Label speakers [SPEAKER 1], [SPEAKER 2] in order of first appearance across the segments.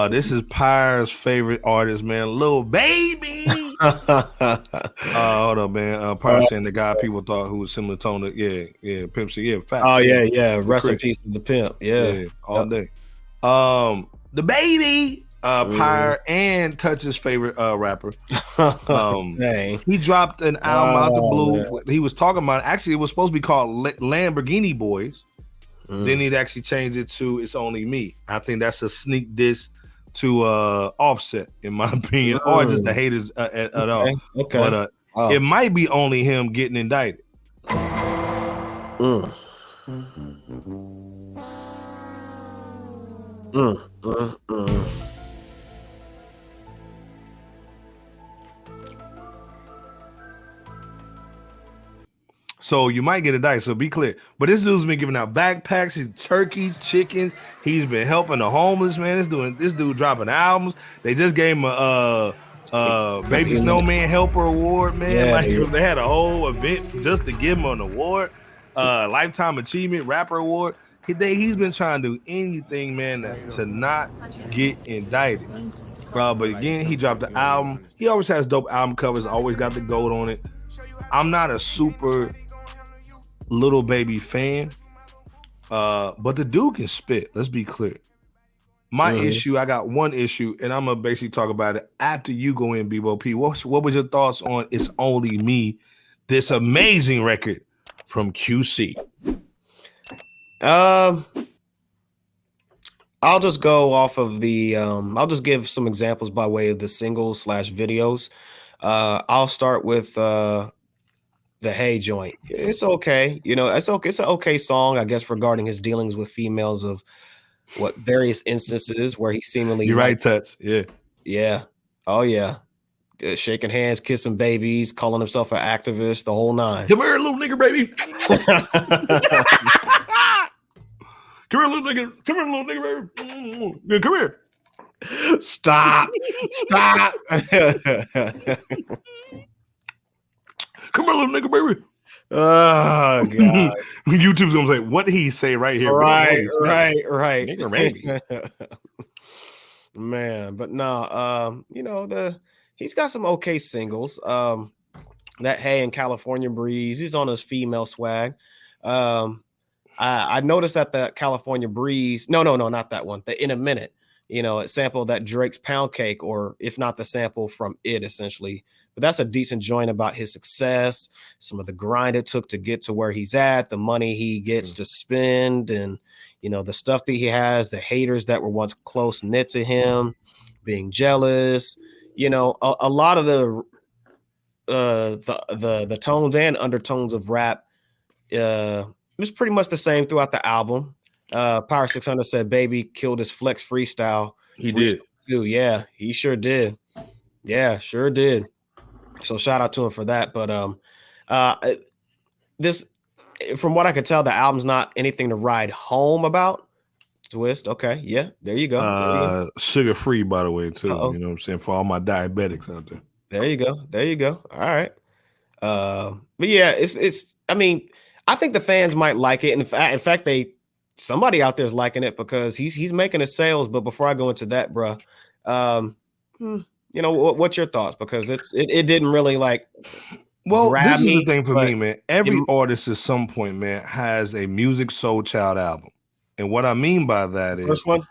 [SPEAKER 1] This is Pyre's favorite artist, man, Lil Baby. Hold up, man. Pyre saying the guy people thought who was similar tone to Pimp C. Yeah, fact.
[SPEAKER 2] Oh yeah. Rest in peace to the pimp. Yeah,
[SPEAKER 1] all day. The Baby. Pyre and Touch's favorite rapper. He dropped an album out the blue. Man. He was talking about actually it was supposed to be called Lamborghini Boys. Then he'd actually changed it to It's Only Me. I think that's a sneak diss to Offset, in my opinion, or just the haters at all. Okay. But it might be only him getting indicted. So you might get a dice, so be clear. But this dude's been giving out backpacks, turkeys, chickens. He's been helping the homeless, man. This dude dropping albums. They just gave him a Baby Snowman Helper Award, man. Yeah, they had a whole event just to give him an award. Lifetime Achievement Rapper Award. He's been trying to do anything, man, to not get indicted. But again, he dropped the album. He always has dope album covers, always got the gold on it. I'm not a super Lil Baby fan, but the dude can spit. Let's be clear. My issue, I got one issue, and I'm gonna basically talk about it after you go in, Bebo P. What was your thoughts on It's Only Me, this amazing record from QC?
[SPEAKER 2] I'll just go off of the I'll just give some examples by way of the singles / videos. I'll start with the Hey joint. It's okay. It's okay. It's an okay song, I guess, regarding his dealings with females of what various instances where he seemingly
[SPEAKER 1] you're right, Touch.
[SPEAKER 2] Yeah. Oh yeah. Shaking hands, kissing babies, calling himself an activist, the whole nine.
[SPEAKER 1] Come here, little nigga, baby. Come here, little nigga. Come here, little nigga, baby. Come here.
[SPEAKER 2] Stop.
[SPEAKER 1] Come here, little nigga, baby.
[SPEAKER 2] Oh God.
[SPEAKER 1] YouTube's gonna say what he say right here.
[SPEAKER 2] Right.
[SPEAKER 1] Nigga, baby.
[SPEAKER 2] Man, but no, he's got some okay singles. That Hey and California Breeze, he's on his female swag. I noticed that the California Breeze, no, not that one. The In a Minute, it sampled that Drake's Pound Cake, or if not the sample from it, essentially. But that's a decent joint about his success, some of the grind it took to get to where he's at, the money he gets to spend, and the stuff that he has, the haters that were once close knit to him, being jealous. A lot of the tones and undertones of rap was pretty much the same throughout the album. Power 600 said Baby killed his flex freestyle.
[SPEAKER 1] He did
[SPEAKER 2] too. Yeah, he sure did. Yeah, sure did. So shout out to him for that. But this, from what I could tell, the album's not anything to ride home about. Twist. Okay. Yeah, there you go.
[SPEAKER 1] Sugar free, by the way, too. You know what I'm saying? For all my diabetics out there.
[SPEAKER 2] There you go. All right. But yeah, it's I mean, I think the fans might like it. In fact, somebody out there is liking it because he's making his sales. But before I go into that, bro, what's your thoughts? Because it didn't really like.
[SPEAKER 1] Well, this is the thing for me, man. Every artist at some point, man, has a Music Soul Child album, and what I mean by that is
[SPEAKER 2] first one.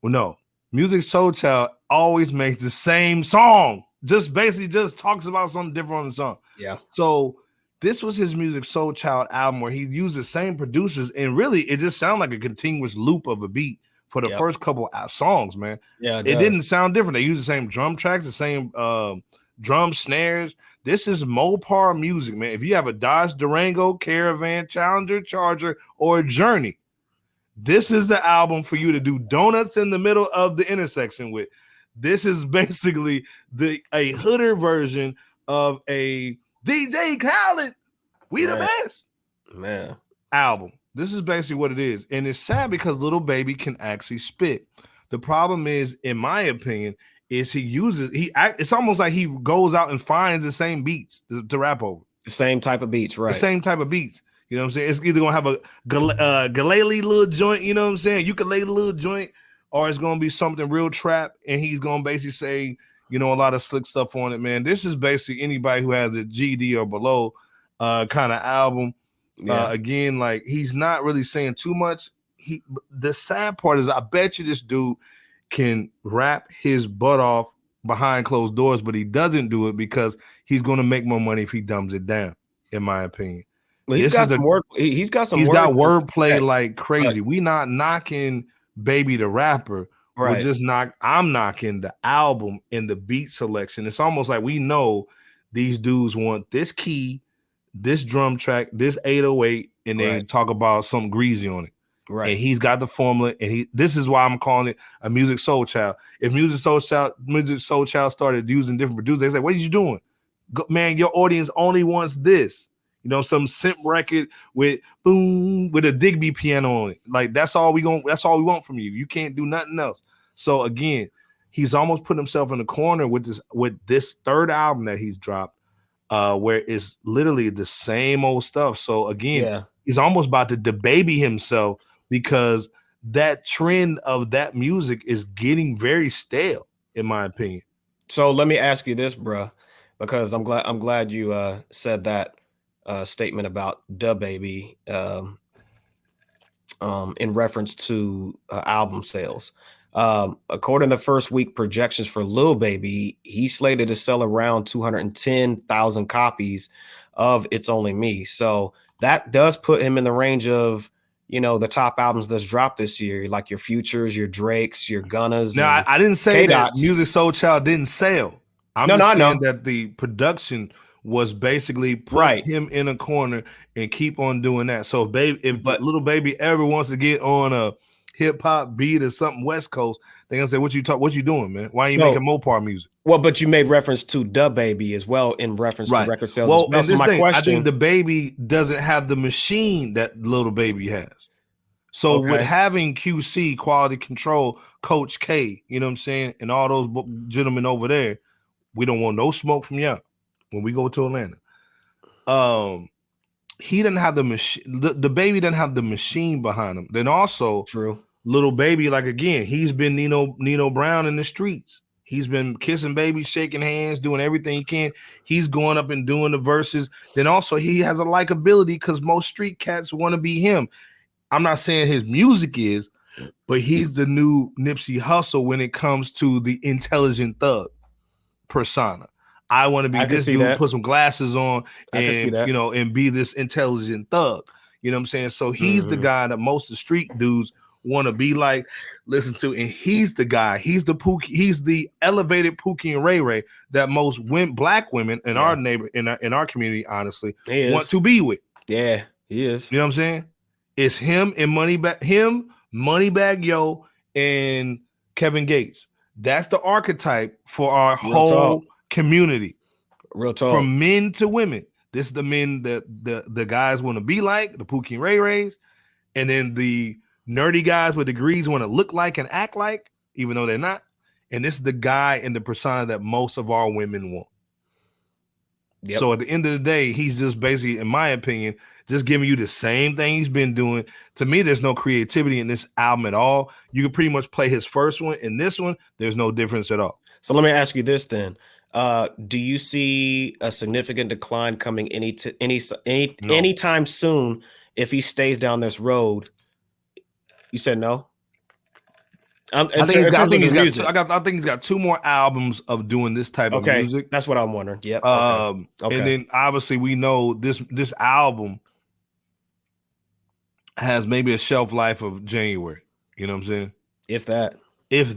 [SPEAKER 1] Well, no, Music Soul Child always makes the same song. Just basically just talks about something different on the song.
[SPEAKER 2] Yeah.
[SPEAKER 1] So this was his Music Soul Child album where he used the same producers, and really it just sounded like a continuous loop of a beat for the first couple of songs, man.
[SPEAKER 2] Yeah,
[SPEAKER 1] it didn't sound different. They used the same drum tracks, the same drum snares. This is Mopar music, man. If you have a Dodge Durango, Caravan, Challenger, Charger, or Journey, this is the album for you to do donuts in the middle of the intersection with. This is basically a hooder version of a DJ Khaled, we the best album. This is basically what it is. And it's sad because Lil Baby can actually spit. The problem is, in my opinion, is it's almost like he goes out and finds the same beats to rap over.
[SPEAKER 2] The same type of beats, right?
[SPEAKER 1] The same type of beats. You know what I'm saying? It's either going to have a galele little joint, you know what I'm saying? Ukulele little joint, or it's gonna be something real trap, and he's gonna basically say, you know, a lot of slick stuff on it, man. This is basically anybody who has a GD or below kind of album. Again, like he's not really saying too much. The sad part is I bet you this dude can rap his butt off behind closed doors, but he doesn't do it because he's going to make more money if he dumbs it down, in my opinion.
[SPEAKER 2] Well, he's got some word. He's got some.
[SPEAKER 1] He's got wordplay like crazy. We not knocking Baby the rapper.
[SPEAKER 2] Right.
[SPEAKER 1] We're just I'm knocking the album and the beat selection. It's almost like we know these dudes want this key, this drum track, this 808, and they talk about something greasy on it.
[SPEAKER 2] Right.
[SPEAKER 1] And he's got the formula, and this is why I'm calling it a music soul child. If music soul child started using different producers, they say, "What are you doing? Man, your audience only wants this." You know, some simp record with boom with a Digby piano on it. Like that's all we want from you. You can't do nothing else. So again, he's almost put himself in the corner with this third album that he's dropped, where it's literally the same old stuff. So again, he's almost about to DaBaby himself because that trend of that music is getting very stale, in my opinion.
[SPEAKER 2] So let me ask you this, bro, because I'm glad you said that statement about DaBaby in reference to album sales. According to the first week projections for Lil Baby, he's slated to sell around 210,000 copies of It's Only Me. So that does put him in the range of, you know, the top albums that's dropped this year, like your Futures, your Drakes, your Gunnas.
[SPEAKER 1] Now, I didn't say that Music Soul Child didn't sell. I'm just saying that the production was basically put him in a corner and keep on doing that. So if Lil Baby ever wants to get on a hip hop beat or something West Coast, they're gonna say, "What you doing, man? Why ain't you making Mopar music?"
[SPEAKER 2] Well, but you made reference to DaBaby as well in reference to record sales. Well,
[SPEAKER 1] and so I think DaBaby doesn't have the machine that Lil Baby has. So with having QC, quality control, Coach K, you know what I'm saying, and all those gentlemen over there, we don't want no smoke from y'all when we go to Atlanta. He didn't have the machine. The Baby didn't have the machine behind him. Then also, Lil Baby, like again, he's been Nino Brown in the streets. He's been kissing babies, shaking hands, doing everything he can. He's going up and doing the verses. Then also he has a likability because most street cats want to be him. I'm not saying his music is, but he's the new Nipsey Hussle when it comes to the intelligent thug persona. I want to be this dude, put some glasses on, and you know, and be this intelligent thug. You know what I'm saying? So he's the guy that most of the street dudes want to be like, listen to, and he's the guy. He's the Pookie. He's the elevated Pookie and Ray Ray that most black women in our in our community, honestly, want to be with.
[SPEAKER 2] Yeah, he is.
[SPEAKER 1] You know what I'm saying? It's him and Moneybag Yo, and Kevin Gates. That's the archetype for our whole community.
[SPEAKER 2] Real talk.
[SPEAKER 1] From men to women. This is the men that the guys want to be like, the Pookie and Ray Rays, and then the nerdy guys with degrees want to look like and act like, even though they're not. And this is the guy and the persona that most of our women want. Yep. So at the end of the day, he's just basically, in my opinion, just giving you the same thing he's been doing. To me, there's no creativity in this album at all. You can pretty much play his first one and this one. There's no difference at all.
[SPEAKER 2] So let me ask you this then. Do you see a significant decline coming anytime soon if he stays down this road? You said no?
[SPEAKER 1] I think he's got 2 more albums of doing this type of music.
[SPEAKER 2] That's what I'm wondering. Yep.
[SPEAKER 1] And then obviously we know this album has maybe a shelf life of January. You know what I'm saying?
[SPEAKER 2] If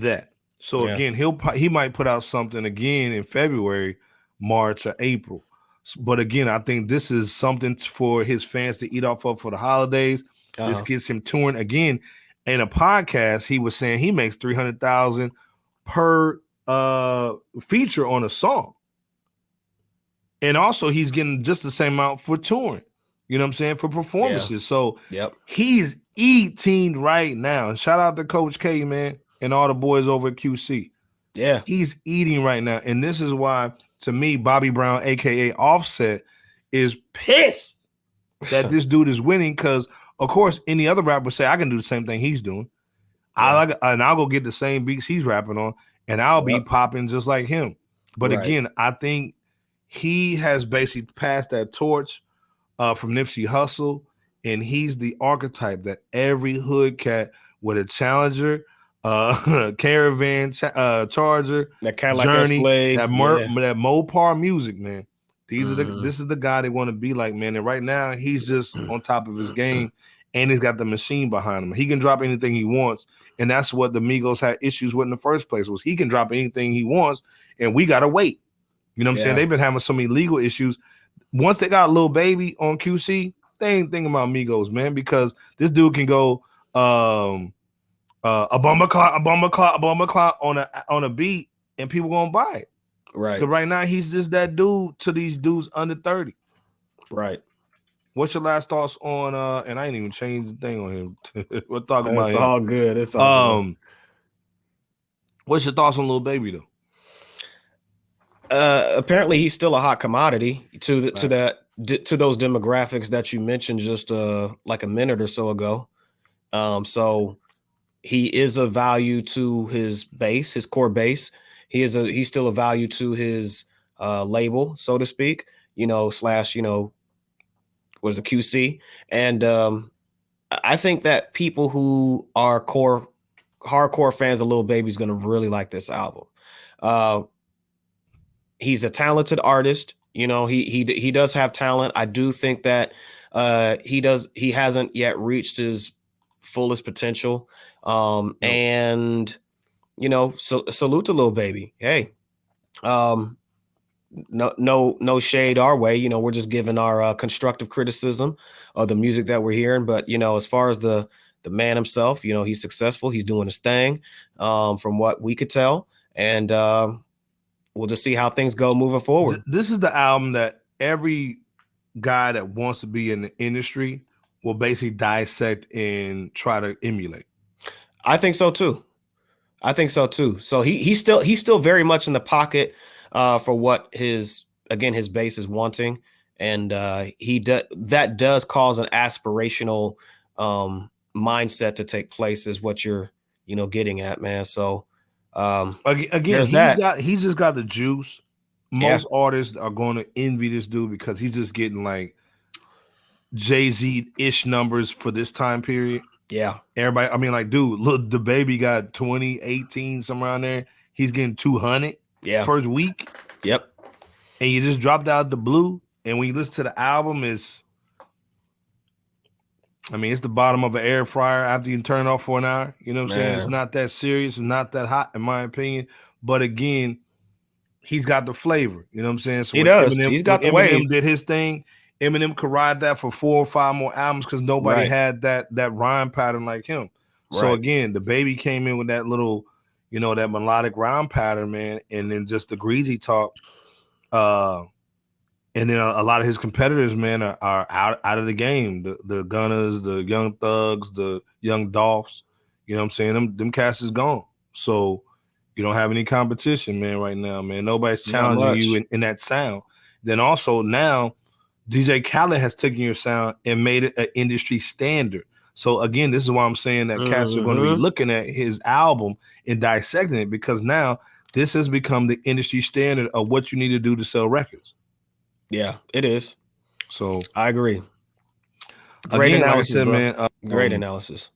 [SPEAKER 2] that.
[SPEAKER 1] So again, he might put out something again in February, March, or April. But again, I think this is something for his fans to eat off of for the holidays. This gets him touring again. In a podcast, he was saying he makes $300,000 per feature on a song, and also he's getting just the same amount for touring. You know what I'm saying, for performances. So he's eating right now. And shout out to Coach K, man, and all the boys over at QC.
[SPEAKER 2] Yeah,
[SPEAKER 1] he's eating right now, and this is why, to me, Bobby Brown, aka Offset, is pissed that this dude is winning because. Of course, any other rapper would say, I can do the same thing he's doing. I'll go get the same beats he's rapping on, and I'll be popping just like him. But again, I think he has basically passed that torch from Nipsey Hussle, and he's the archetype that every hood cat with a Challenger, Caravan, Charger,
[SPEAKER 2] that Cadillac
[SPEAKER 1] Journey,
[SPEAKER 2] Escalade,
[SPEAKER 1] that Mopar music, man. This is the guy they want to be like, man. And right now, he's just on top of his game, and he's got the machine behind him. He can drop anything he wants, and that's what the Migos had issues with in the first place. Was he can drop anything he wants, and we gotta wait. You know what I'm saying? They've been having so many legal issues. Once they got Lil Baby on QC, they ain't thinking about Migos, man, because this dude can go a bumper clock on a beat, and people gonna buy it.
[SPEAKER 2] Right.
[SPEAKER 1] But right now, he's just that dude to these dudes under 30.
[SPEAKER 2] Right.
[SPEAKER 1] What's your last thoughts on and I ain't even changed the thing on him. We're talking about
[SPEAKER 2] it's
[SPEAKER 1] him.
[SPEAKER 2] all good. It's all good.
[SPEAKER 1] What's your thoughts on Lil Baby though?
[SPEAKER 2] Apparently he's still a hot commodity to those demographics that you mentioned just like a minute or so ago. So he is of value to his base, his core base. He's still a value to his label, so to speak, slash, was a QC. And I think that people who are hardcore fans of Lil Baby is going to really like this album. He's a talented artist. He does have talent. I do think that he hasn't yet reached his fullest potential. And salute to Lil Baby. Hey, no shade our way. We're just giving our constructive criticism of the music that we're hearing. But as far as the man himself, he's successful. He's doing his thing, from what we could tell, and we'll just see how things go moving forward.
[SPEAKER 1] This is the album that every guy that wants to be in the industry will basically dissect and try to emulate.
[SPEAKER 2] I think so too. So he's still very much in the pocket for what his base is wanting, and that does cause an aspirational mindset to take place, is what you're getting at, man. So
[SPEAKER 1] again, he's just got the juice. Most artists are going to envy this dude because he's just getting like Jay-Z-ish numbers for this time period.
[SPEAKER 2] Yeah.
[SPEAKER 1] Everybody, I mean, like, dude, look, the Baby got 20, 18, somewhere around there. He's getting 200 first week.
[SPEAKER 2] Yep.
[SPEAKER 1] And you just dropped out the blue. And when you listen to the album, it's the bottom of an air fryer after you turn it off for an hour. You know what I'm saying? It's not that serious. It's not that hot, in my opinion. But again, he's got the flavor. You know what I'm saying? So
[SPEAKER 2] he does. He's got the wave.
[SPEAKER 1] Eminem did his thing. Eminem could ride that for 4 or 5 more albums because nobody had that rhyme pattern like him. So again, the Baby came in with that little, that melodic rhyme pattern, man, and then just the greasy talk. And then a lot of his competitors, man, are out of the game. The Gunners, the Young Thugs, the Young Dolphs. You know what I'm saying? Them cats is gone. So you don't have any competition, man, right now, man. Nobody's challenging you in that sound. Then also now, DJ Khaled has taken your sound and made it an industry standard. So again, this is why I'm saying that cats are going to be looking at his album and dissecting it, because now this has become the industry standard of what you need to do to sell records.
[SPEAKER 2] Yeah, it is.
[SPEAKER 1] So
[SPEAKER 2] I agree. Great analysis,
[SPEAKER 1] like I said, man.
[SPEAKER 2] Great analysis.